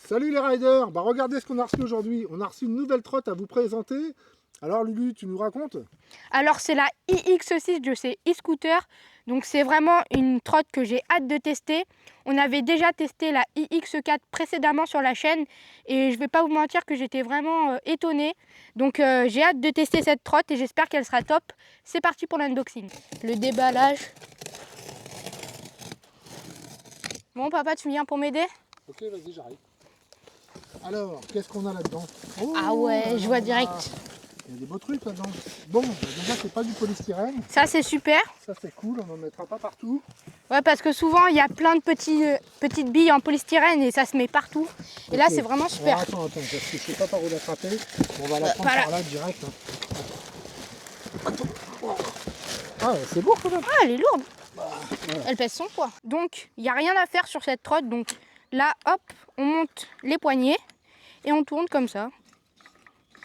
Salut les riders, regardez ce qu'on a reçu aujourd'hui. On a reçu une nouvelle trotte à vous présenter. Alors Lulu, tu nous racontes? Alors c'est la iX6 de chez e-scooter. Donc c'est vraiment une trotte que j'ai hâte de tester. On avait déjà testé la iX4 précédemment sur la chaîne et je vais pas vous mentir que j'étais vraiment étonnée. Donc j'ai hâte de tester cette trotte et j'espère qu'elle sera top. C'est parti pour l'unboxing. Le déballage. Bon papa, tu viens pour m'aider? Ok, vas-y, j'arrive. Alors, qu'est-ce qu'on a là-dedans? Oh, ah ouais, je vois direct. Il y a des beaux trucs là-dedans. Bon, déjà c'est pas du polystyrène. Ça c'est super. Ça c'est cool, on n'en mettra pas partout. Ouais, parce que souvent il y a plein de petites billes en polystyrène et ça se met partout. Et là c'est vraiment super. Alors, attends, parce que je sais pas par où l'attraper. On va la prendre par là direct. Hein. Ah, c'est lourd quand même. Ah, elle est lourde. Elle pèse son poids. Donc il n'y a rien à faire sur cette trotte. Donc là, hop, on monte les poignets et on tourne comme ça.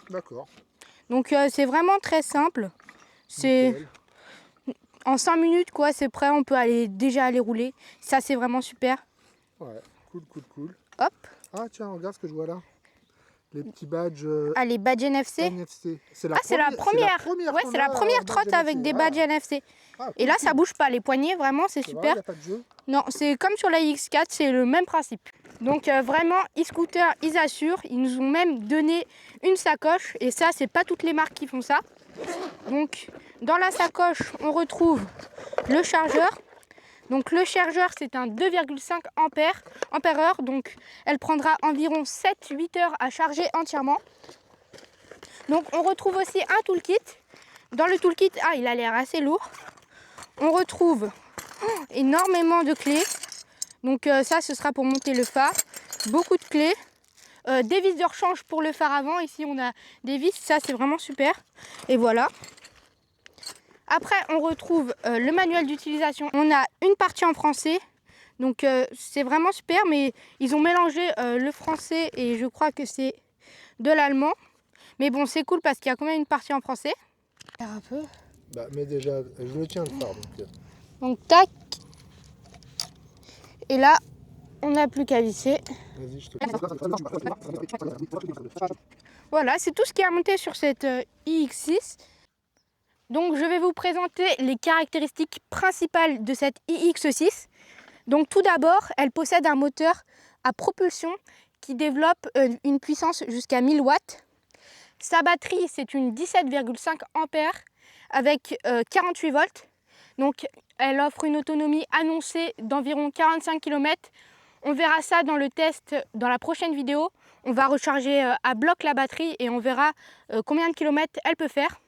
D'accord. Donc c'est vraiment très simple. C'est en 5 minutes quoi, c'est prêt, on peut déjà aller rouler. Ça c'est vraiment super. Ouais, cool. Hop. Ah tiens, regarde ce que je vois là. Les petits badges. Ah, les badges NFC. C'est la première. Ouais, c'est la première trotte avec des badges NFC. Ah, et là, ça bouge pas. Les poignets, vraiment, c'est super. Il n'y a pas de jeu. Non, c'est comme sur la iX4, c'est le même principe. Donc vraiment, e-scooter, ils assurent. Ils nous ont même donné une sacoche. Et ça, c'est pas toutes les marques qui font ça. Donc, dans la sacoche, on retrouve le chargeur. Donc le chargeur, c'est un 2,5 ampères-heure. Donc elle prendra environ 7-8 heures à charger entièrement. Donc on retrouve aussi un toolkit. Dans le toolkit, il a l'air assez lourd. On retrouve énormément de clés. Donc ça, ce sera pour monter le phare. Beaucoup de clés. Des vis de rechange pour le phare avant. Ici, on a des vis. Ça, c'est vraiment super. Et voilà. Après, on retrouve le manuel d'utilisation. On a une partie en français. Donc c'est vraiment super. Mais ils ont mélangé le français et je crois que c'est de l'allemand. Mais bon, c'est cool parce qu'il y a quand même une partie en français. Un peu. Bah, mais déjà, je le tiens le phare. Donc tac. Et là, on n'a plus qu'à visser. Vas-y, je te... Voilà, c'est tout ce qui est à monter sur cette iX6. Donc je vais vous présenter les caractéristiques principales de cette iX6. Donc tout d'abord, elle possède un moteur à propulsion qui développe une puissance jusqu'à 1000 watts. Sa batterie, c'est une 17,5 ampères avec 48 volts. Donc elle offre une autonomie annoncée d'environ 45 km. On verra ça dans le test dans la prochaine vidéo. On va recharger à bloc la batterie et on verra combien de kilomètres elle peut faire.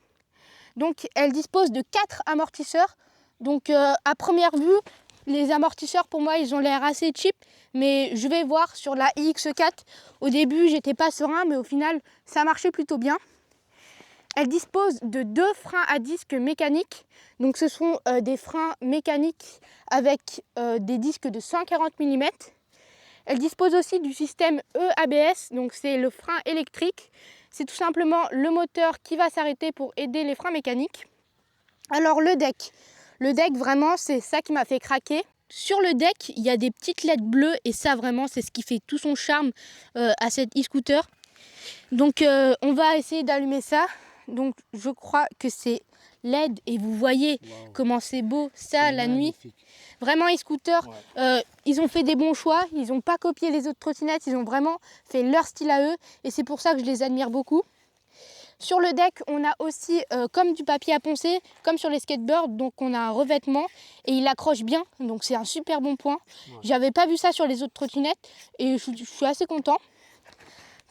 Donc elle dispose de 4 amortisseurs. Donc à première vue, les amortisseurs pour moi ils ont l'air assez cheap. Mais je vais voir sur la iX4. Au début j'étais pas serein mais au final ça marchait plutôt bien. Elle dispose de 2 freins à disque mécaniques. Donc ce sont des freins mécaniques avec des disques de 140 mm. Elle dispose aussi du système EABS, donc c'est le frein électrique. C'est tout simplement le moteur qui va s'arrêter pour aider les freins mécaniques. Alors le deck vraiment c'est ça qui m'a fait craquer. Sur le deck il y a des petites LED bleues et ça vraiment c'est ce qui fait tout son charme à cette e-scooter. Donc on va essayer d'allumer ça. Donc je crois que c'est LED et vous voyez comment c'est beau ça la nuit. Vraiment e-scooter, ils ont fait des bons choix, ils n'ont pas copié les autres trottinettes, ils ont vraiment fait leur style à eux et c'est pour ça que je les admire beaucoup. Sur le deck, on a aussi comme du papier à poncer, comme sur les skateboards, donc on a un revêtement et il accroche bien, donc c'est un super bon point. J'avais pas vu ça sur les autres trottinettes et je suis assez content.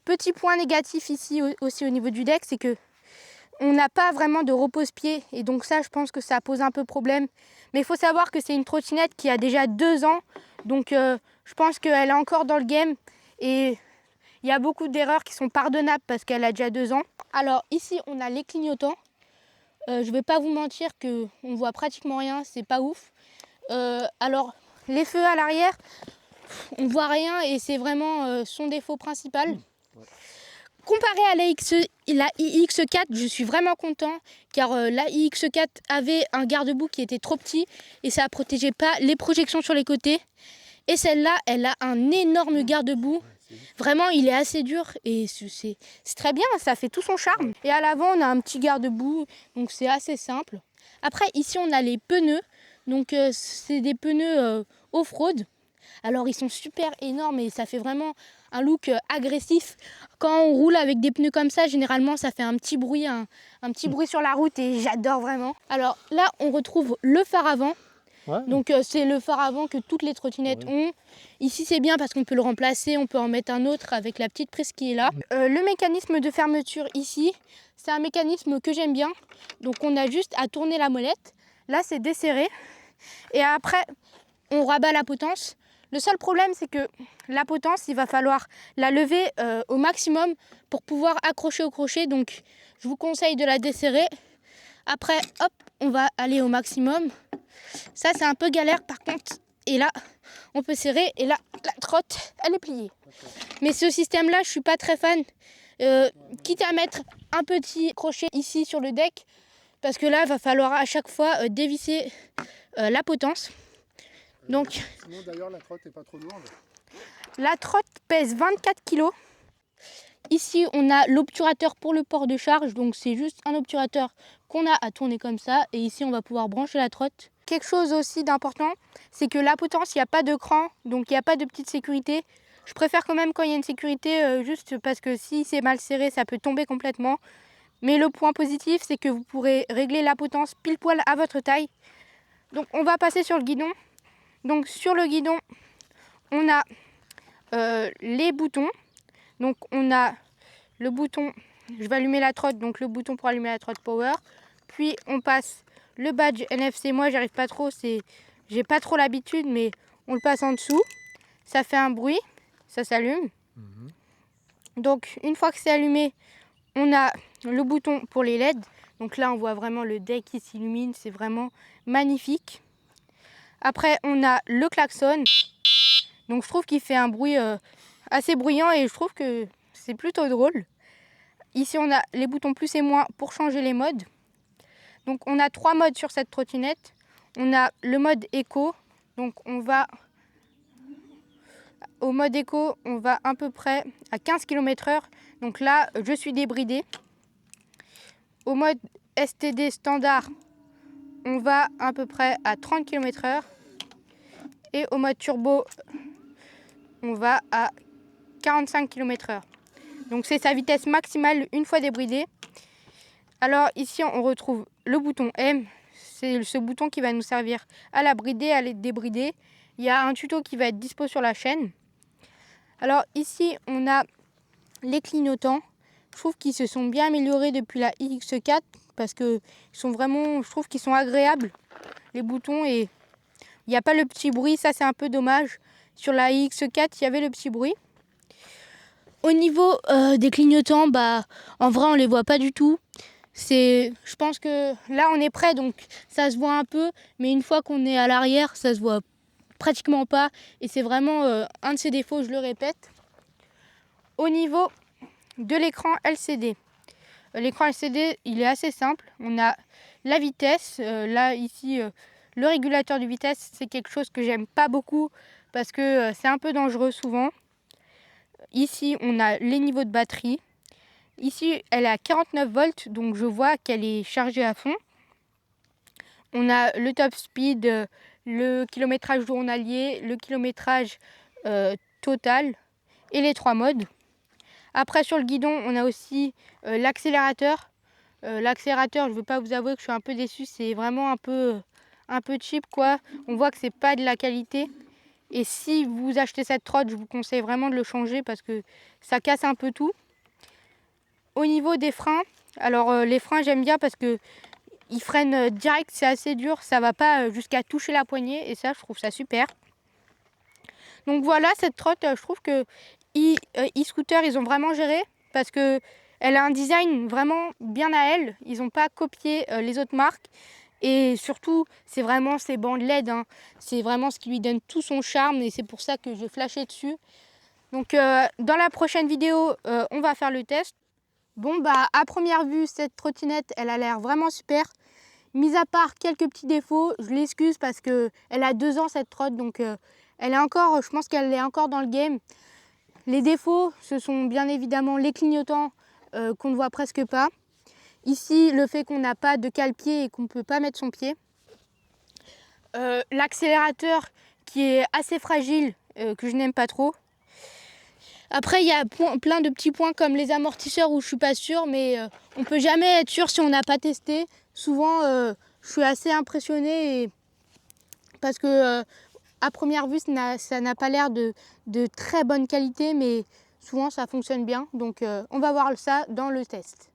Petit point négatif ici aussi au niveau du deck, c'est que on n'a pas vraiment de repose-pied et donc ça je pense que ça pose un peu problème. Mais il faut savoir que c'est une trottinette qui a déjà 2 ans, donc je pense qu'elle est encore dans le game et il y a beaucoup d'erreurs qui sont pardonnables parce qu'elle a déjà 2 ans. Alors ici on a les clignotants. Je vais pas vous mentir qu'on voit pratiquement rien, c'est pas ouf. Alors les feux à l'arrière, on voit rien et c'est vraiment son défaut principal. Comparé à la iX4, je suis vraiment content car la iX4 avait un garde-boue qui était trop petit et ça ne protégeait pas les projections sur les côtés. Et celle-là, elle a un énorme garde-boue Vraiment, il est assez dur et c'est très bien, ça fait tout son charme. Et à l'avant, on a un petit garde-boue, donc c'est assez simple. Après, ici, on a les pneus. Donc, c'est des pneus off-road. Alors, ils sont super énormes et ça fait vraiment un look agressif. Quand on roule avec des pneus comme ça, généralement, ça fait un petit bruit, un petit bruit sur la route et j'adore vraiment. Alors là, on retrouve le phare avant. Ouais. Donc c'est le phare avant que toutes les trottinettes ont. Ici c'est bien parce qu'on peut le remplacer, on peut en mettre un autre avec la petite prise qui est là. Le mécanisme de fermeture ici, c'est un mécanisme que j'aime bien. Donc on a juste à tourner la molette. Là c'est desserré. Et après on rabat la potence. Le seul problème c'est que la potence, il va falloir la lever au maximum pour pouvoir accrocher au crochet. Donc je vous conseille de la desserrer. Après hop, on va aller au maximum. Ça, c'est un peu galère par contre. Et là, on peut serrer. Et là, la trotte, elle est pliée. Mais ce système-là, je ne suis pas très fan. Quitte à mettre un petit crochet ici sur le deck. Parce que là, il va falloir à chaque fois dévisser la potence. Donc, sinon, d'ailleurs, la trotte n'est pas trop lourde. La trotte pèse 24 kg. Ici, on a l'obturateur pour le port de charge. Donc, c'est juste un obturateur qu'on a à tourner comme ça. Et ici, on va pouvoir brancher la trotte. Quelque chose aussi d'important, c'est que la potence, il n'y a pas de cran, donc il n'y a pas de petite sécurité. Je préfère quand même quand il y a une sécurité, juste parce que si c'est mal serré, ça peut tomber complètement. Mais le point positif, c'est que vous pourrez régler la potence pile poil à votre taille. Donc on va passer sur le guidon. Donc sur le guidon, on a les boutons. Donc on a le bouton, je vais allumer la trotte, donc le bouton pour allumer la trotte power. Puis on passe le badge NFC. Moi j'arrive pas trop, j'ai pas trop l'habitude, mais on le passe en dessous. Ça fait un bruit, ça s'allume. Donc une fois que c'est allumé, on a le bouton pour les LED. Donc là on voit vraiment le deck qui s'illumine, c'est vraiment magnifique. Après on a le klaxon. Donc je trouve qu'il fait un bruit assez bruyant et je trouve que c'est plutôt drôle. Ici on a les boutons plus et moins pour changer les modes. Donc on a 3 modes sur cette trottinette. On a le mode éco. Donc on va au mode éco, on va à peu près à 15 km/h. Donc là, je suis débridée. Au mode STD standard, on va à peu près à 30 km/h. Et au mode turbo, on va à 45 km/h. Donc c'est sa vitesse maximale une fois débridée. Alors ici, on retrouve le bouton M. C'est ce bouton qui va nous servir à la brider, à la débrider. Il y a un tuto qui va être dispo sur la chaîne. Alors ici, on a les clignotants. Je trouve qu'ils se sont bien améliorés depuis la iX4 parce que ils sont vraiment, je trouve qu'ils sont agréables, les boutons, et il n'y a pas le petit bruit. Ça, c'est un peu dommage. Sur la iX4, il y avait le petit bruit. Au niveau des clignotants, en vrai, on les voit pas du tout. Je pense que là, on est prêt, donc ça se voit un peu. Mais une fois qu'on est à l'arrière, ça se voit pratiquement pas. Et c'est vraiment un de ses défauts, je le répète. Au niveau de l'écran LCD. L'écran LCD, il est assez simple. On a la vitesse. Là, ici, le régulateur de vitesse, c'est quelque chose que j'aime pas beaucoup parce que c'est un peu dangereux souvent. Ici, on a les niveaux de batterie. Ici, elle est à 49 volts, donc je vois qu'elle est chargée à fond. On a le top speed, le kilométrage journalier, le kilométrage total et les 3 modes. Après, sur le guidon, on a aussi l'accélérateur. L'accélérateur, je ne veux pas vous avouer que je suis un peu déçue, c'est vraiment un peu cheap, quoi. On voit que c'est pas de la qualité. Et si vous achetez cette trotte, je vous conseille vraiment de le changer parce que ça casse un peu tout. Au niveau des freins, alors les freins j'aime bien parce que ils freinent direct, c'est assez dur, ça va pas jusqu'à toucher la poignée et ça je trouve ça super. Donc voilà, cette trotte, je trouve que e-scooter ils ont vraiment géré parce que elle a un design vraiment bien à elle. Ils n'ont pas copié les autres marques et surtout c'est vraiment ces bandes LED, hein. C'est vraiment ce qui lui donne tout son charme et c'est pour ça que j'ai flashé dessus. Donc dans la prochaine vidéo, on va faire le test. Bon à première vue, cette trottinette, elle a l'air vraiment super. Mis à part quelques petits défauts, je l'excuse parce que elle a 2 ans cette trotte, donc elle est encore, je pense qu'elle est encore dans le game. Les défauts, ce sont bien évidemment les clignotants qu'on ne voit presque pas. Ici, le fait qu'on n'a pas de cale-pied et qu'on ne peut pas mettre son pied. L'accélérateur qui est assez fragile, que je n'aime pas trop. Après, il y a plein de petits points comme les amortisseurs où je ne suis pas sûre, mais on ne peut jamais être sûr si on n'a pas testé. Souvent, je suis assez impressionnée parce que à première vue, ça n'a pas l'air de très bonne qualité, mais souvent ça fonctionne bien. Donc on va voir ça dans le test.